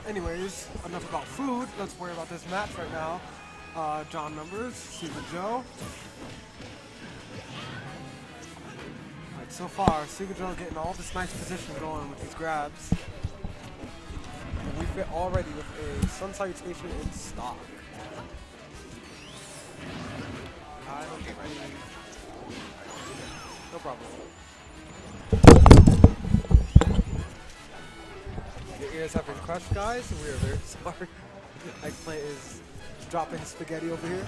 anyways, enough about food. Let's worry about this match right now. John Numbers, Seagull Joe. Alright, so far, Seagull Joe getting all this nice position going with these grabs. And we fit already with a Sun Salutation in stock. I don't get ready. No problem. Your ears have been crushed, guys. We are very sorry. Eggplant is dropping his spaghetti over here.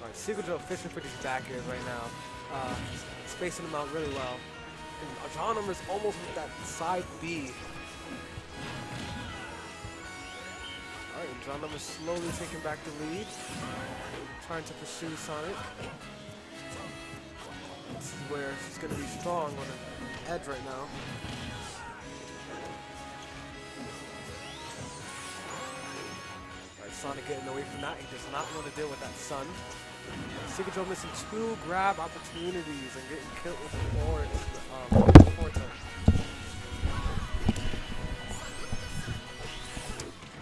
Alright, Seagull Joe fishing for these back airs right now. Spacing them out really well. And John Numbers almost with that side B. Alright, and John Numbers slowly taking back the lead. Trying to pursue Sonic. This is where she's going to be strong on an edge right now. Alright, Sonic getting away from that. He does not want to deal with that sun. Seagull Joe missing 2 grab opportunities and getting killed with the forward tilt.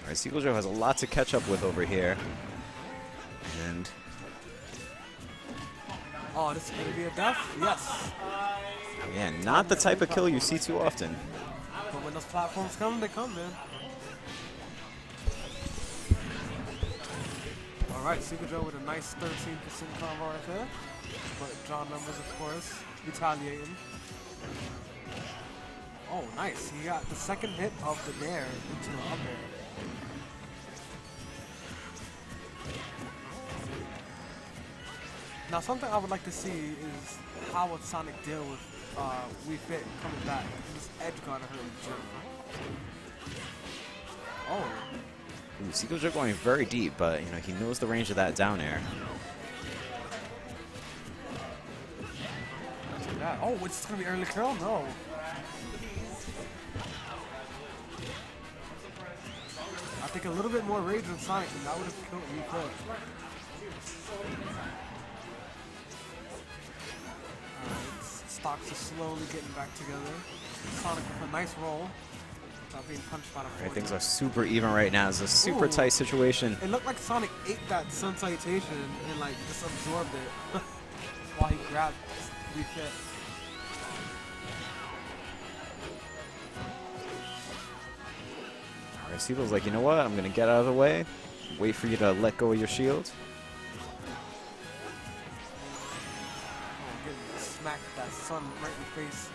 Alright, Seagull Joe has a lot to catch up with over here. And oh, this is going to be a death? Yes. yeah, not the type of kill you see too often. But when those platforms come, they come, man. Alright, Seagull Joe with a nice 13% combo right there. But John Numbers, of course, retaliating. Oh, nice. He got the second hit of the nair into the up air. Now, something I would like to see is how would Sonic deal with Wii Fit coming back. This edge guard hurt him, too. Oh. Ooh, Seagull Joe going very deep, but you know he knows the range of that down air. Yeah. Oh, it's gonna be early kill? No. I think a little bit more rage than Sonic, and that would have killed Wii Fit. Stocks are slowly getting back together. Sonic with a nice roll. Without being punched by the forward. Things are super even right now. It's a super tight situation. It looked like Sonic ate that Sun Salutation and like just absorbed it while he grabbed Wii Fit. Alright, Seagull's like, you know what? I'm gonna get out of the way. Wait for you to let go of your shield. Smacked that sun right in the face.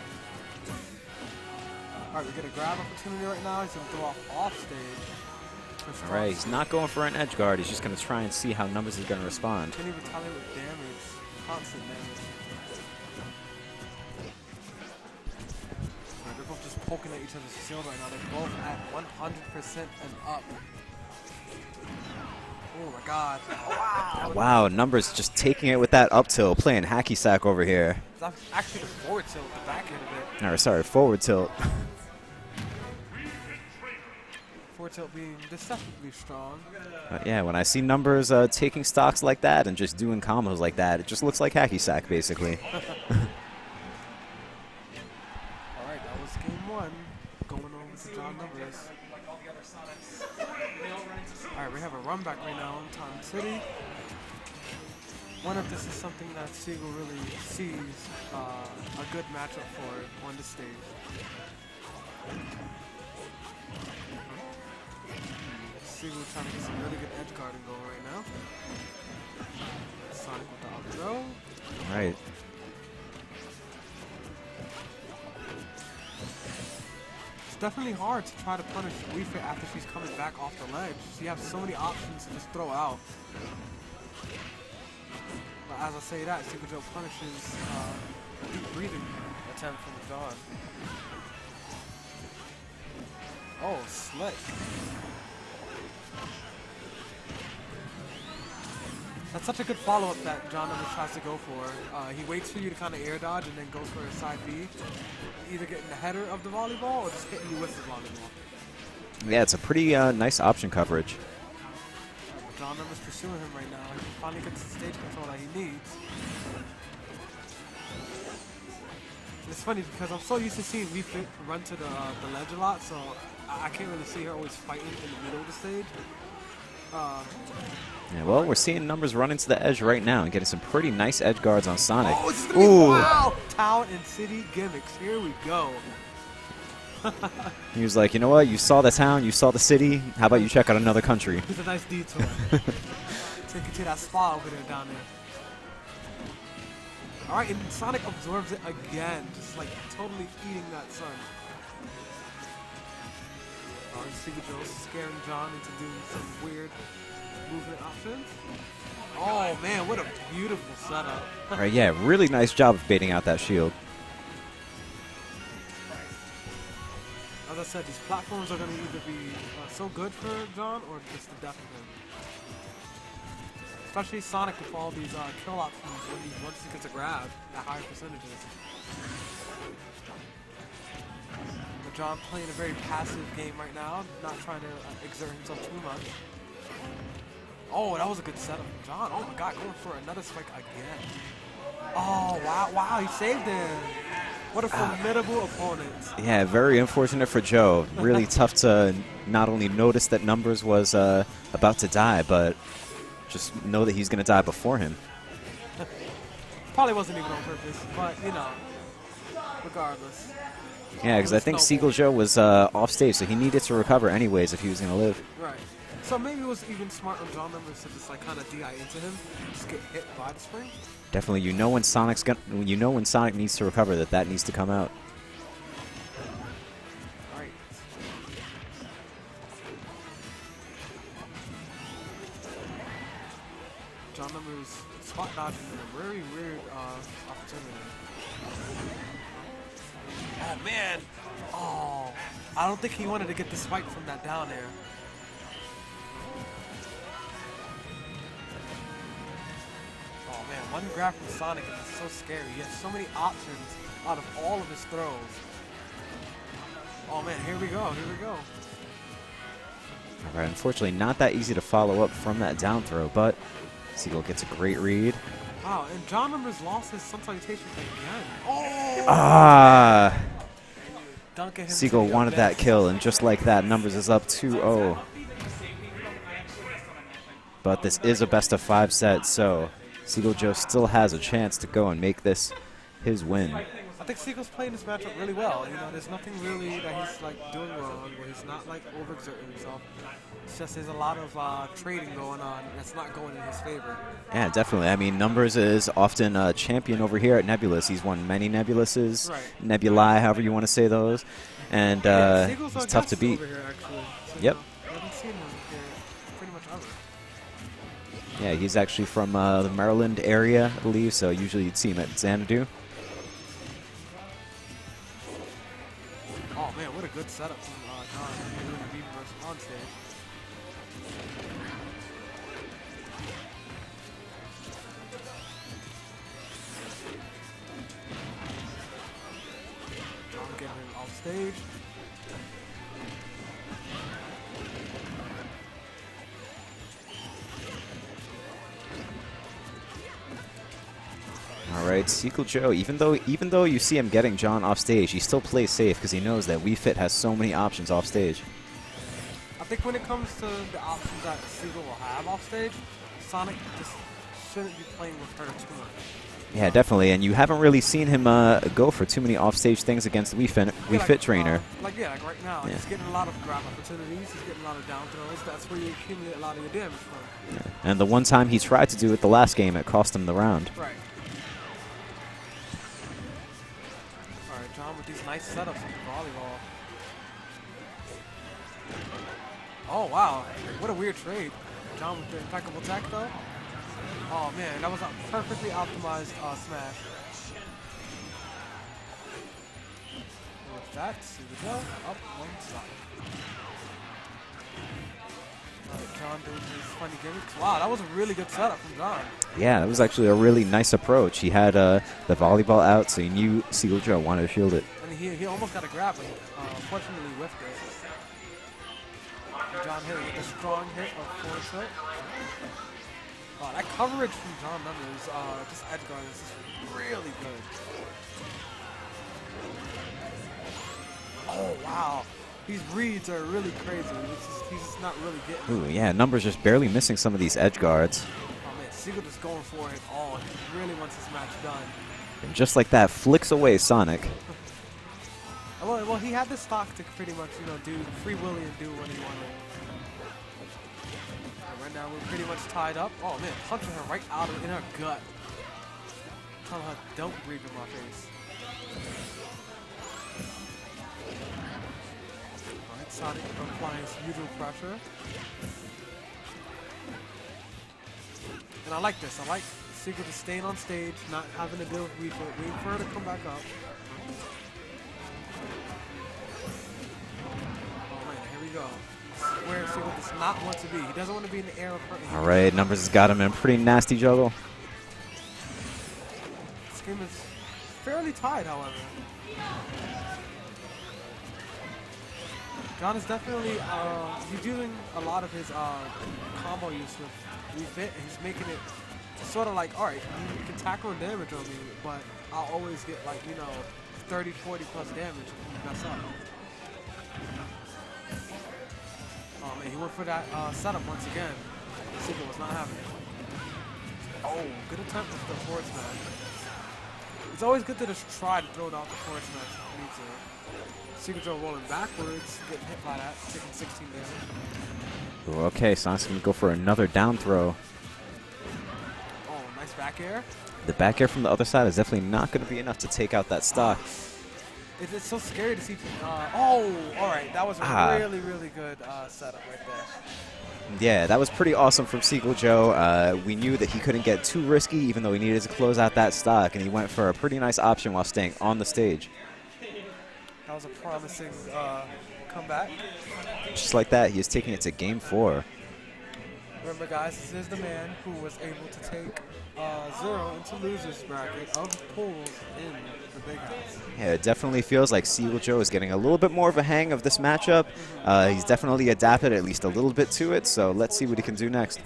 Alright, we get a grab opportunity right now. He's going to throw off stage. Alright, he's not going for an edge guard. He's just going to try and see how Numbers is going to respond. Can he retaliate with damage? Constant damage. Alright, they're both just poking at each other's shield right now. They're both at 100% and up. Oh my god. Wow. Wow, Numbers just taking it with that up tilt, playing hacky sack over here. That's actually the forward tilt, the back end of it. Or sorry, forward tilt. Forward tilt being deceptively strong. But yeah, when I see Numbers taking stocks like that and just doing combos like that, it just looks like hacky sack, basically. Alright, that was game 1. Going over to John Numbers. Alright, we have a run back right now in Tom City. Wonder if this is something that Seagull really sees a good matchup for on this stage. Seagull trying to get some really good edge guarding going right now. Sonic with the up throw. Right. It's definitely hard to try to punish Wii Fit after she's coming back off the ledge. You have so many options to just throw out. But as I say that, Seagull Joe punishes a deep breathing attempt from John. Oh, slick. That's such a good follow-up that John Numbers tries to go for. He waits for you to kind of air dodge and then goes for a side B. Either getting the header of the volleyball or just hitting you with the volleyball. Yeah, it's a pretty nice option coverage. John Numbers pursuing him right now. He finally gets the stage control that he needs. It's funny because I'm so used to seeing VexX run to the ledge a lot, so I can't really see her always fighting in the middle of the stage. Yeah, well, we're seeing numbers run into the edge right now and getting some pretty nice edge guards on Sonic. Oh, this is gonna be wow! Town and city gimmicks. Here we go. He was like, you know what? You saw the town, you saw the city. How about you check out another country? It's a nice detour. Take you to that spa over there down there. All right, and Sonic absorbs it again, just like totally eating that sun. And Seagull scaring John into doing some weird movement options. Oh man, what a beautiful setup. All right, yeah, really nice job of baiting out that shield. As I said, these platforms are going to either be so good for John or just the death of him. Especially Sonic with all these kill options once he gets a grab at higher percentages. But John playing a very passive game right now, not trying to exert himself too much. Oh, that was a good setup from John. Oh my god, going for another spike again. Oh, wow, he saved him. What a formidable opponent. Yeah, very unfortunate for Joe. Really tough to not only notice that Numbers was about to die, but just know that he's going to die before him. Probably wasn't even on purpose, but, you know, regardless. Yeah, because I think Seagull Joe was off stage, so he needed to recover anyways if he was going to live. Right. So maybe it was even smart on John Numbers to just like kind of DI into him, just get hit by the spring. Definitely, you know when when Sonic needs to recover, that needs to come out. All right. John Numbers spot dodging a very weird opportunity. Oh man! Oh, I don't think he wanted to get the spike from that down air. Oh man, one grab from Sonic is so scary. He has so many options out of all of his throws. Oh man, here we go, here we go. All right, unfortunately, not that easy to follow up from that down throw, but Seagull gets a great read. Wow, and John Numbers lost his sun salutation again. Oh! Ah! Seagull wanted that kill, and just like that, Numbers is up 2-0. But this is a best-of-5 set, so Seagull Joe still has a chance to go and make this his win. I think Seagull's playing this matchup really well. You know, there's nothing really that he's like doing wrong, where he's not like overexerting himself. It's just there's a lot of trading going on that's not going in his favor. Yeah, definitely. I mean, Numbers is often a champion over here at Nebulous. He's won many Nebuluses, right. Nebulae, however you want to say those, and yeah, he's tough to beat. Over here, actually. So, yep. I haven't seen him here pretty much ever. Yeah, he's actually from the Maryland area, I believe, so usually you'd see him at Xanadu. Oh man, what a good setup from John doing the reverse on stage. John getting him off stage. All right, Seagull Joe, even though you see him getting John off stage, he still plays safe because he knows that Wii Fit has so many options off stage. I think when it comes to the options that Seagull will have off stage, Sonic just shouldn't be playing with her too much. Yeah, definitely, and you haven't really seen him go for too many off-stage things against the Wii Fit trainer. Like right now, he's getting a lot of grab opportunities, he's getting a lot of down throws. That's where you accumulate a lot of your damage from. Yeah. And the one time he tried to do it the last game, it cost him the round. Right. All right, John with these nice setups with the volleyball. Oh, wow. What a weird trade. John with the impeccable tech, though. Oh, man, that was a perfectly optimized smash. And with that, see the go. Up one side. All right, John doing his funny gimmicks. Wow, that was a really good setup from John. Yeah, that was actually a really nice approach. He had the volleyball out, so he knew Seagull Joe wanted to shield it. And he almost got a grab, but unfortunately whiffed it. And John hit with a strong hit of forward tilt. Oh, that coverage from John Numbers, just edge guard, is just really good. Oh, wow. These reads are really crazy. He's just not really getting Ooh, yeah, Numbers just barely missing some of these edge guards. Oh, man, Seagull just going for it all. He really wants this match done. And just like that, flicks away Sonic. Well, he had the stock to pretty much, you know, do free willy and do what he wanted. And right now, we're pretty much tied up. Oh, man, punching her right out in her gut. Tell her, don't breathe in my face. Alright, Sonic applying his usual pressure. And I like this. I like Seagull just staying on stage, not having to deal with Reaper, waiting for her to come back up. Oh man, here we go. Where Seagull does not want to be. He doesn't want to be in the air of her. Alright, Numbers has got him in a pretty nasty juggle. This game is fairly tied, however. John is definitely he's using a lot of his combo use with refit, and he's making it sort of like, all right, you can tackle and damage on me, but I'll always get like, you know, 30, 40 plus damage if you mess up. Oh man, he went for that setup once again. Seagull was not having it. Oh, good attempt with the forward smash. It's always good to just try to throw out the forward smash if you need to. Seagull Joe rolling backwards, getting hit by that, taking 16 damage. Ooh, okay, Sonic's going to go for another down throw. Oh, nice back air. The back air from the other side is definitely not going to be enough to take out that stock. It's so scary to see. Oh, all right. That was a really, really good setup right there. Yeah, that was pretty awesome from Seagull Joe. We knew that he couldn't get too risky, even though he needed to close out that stock, and he went for a pretty nice option while staying on the stage. That was a promising comeback. Just like that, he is taking it to Game 4. Remember, guys, this is the man who was able to take 0 into losers bracket of pools in the Big House. Yeah, it definitely feels like Seagull Joe is getting a little bit more of a hang of this matchup. He's definitely adapted at least a little bit to it, so let's see what he can do next.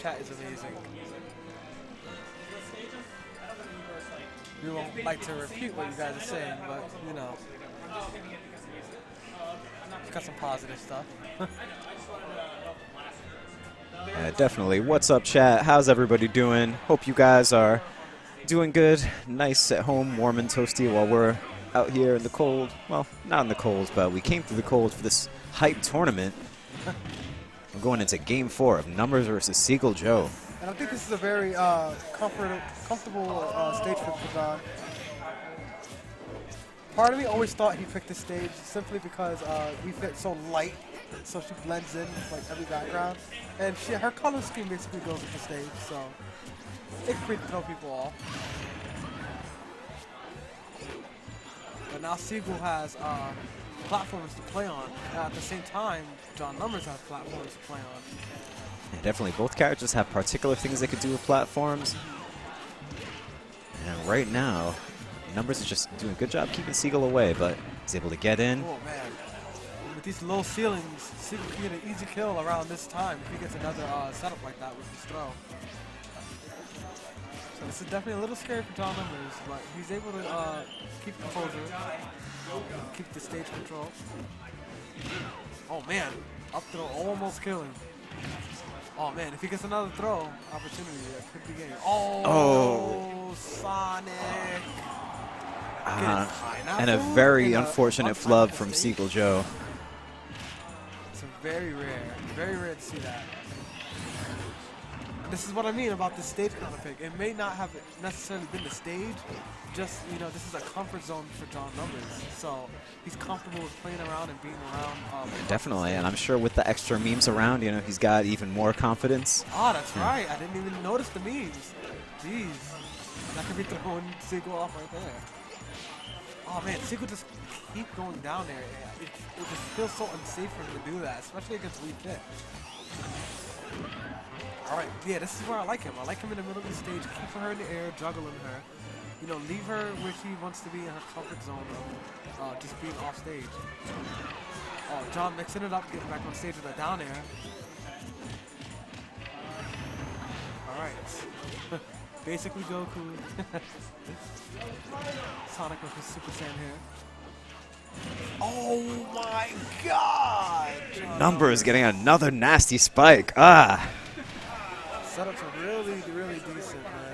Chat is amazing. We won't like to repeat what you guys are saying, but you know, it's got some positive stuff. Yeah, definitely. What's up, chat? How's everybody doing? Hope you guys are doing good. Nice at home, warm and toasty while we're out here in the cold. Well, not in the cold, but we came through the cold for this hype tournament. We're going into Game 4 of Numbers versus Seagull Joe. And I think this is a very comfortable stage for John. Part of me always thought he picked this stage simply because we fit so light, so she blends in with like every background, and her color scheme basically goes with the stage, so it can really throw people off. But now Seagull has platforms to play on. At the same time, John Numbers has platforms to play on. Yeah, definitely, both characters have particular things they could do with platforms. And right now, Numbers is just doing a good job keeping Seagull away, but he's able to get in. Oh man, with these low ceilings, Seagull can get an easy kill around this time if he gets another setup like that with his throw. So this is definitely a little scary for John Numbers, but he's able to keep composure, keep the stage control. Oh man, up throw almost killing. Oh man, if he gets another throw opportunity, it could be game. Oh, Sonic! And a very unfortunate flub from Seagull Joe. It's very rare to see that. This is what I mean about the stage counter pick. It may not have necessarily been the stage, just, you know, this is a comfort zone for John Numbers. So he's comfortable with playing around and being around. Definitely, and I'm sure with the extra memes around, you know, he's got even more confidence. Oh, that's right. I didn't even notice the memes. Jeez. That could be throwing Seagull off right there. Oh man, Seagull just keep going down there. It just feels so unsafe for him to do that, especially against Wii Fit. Alright, yeah, this is where I like him. I like him in the middle of the stage, keeping her in the air, juggling her. You know, leave her where she wants to be in her comfort zone just being off stage. Oh, John mixing it up, getting back on stage with a down air. Alright. Basically Goku. Sonic with his Super Saiyan here. Oh my god! Number is getting another nasty spike. Ah. Setups are really, really decent, man.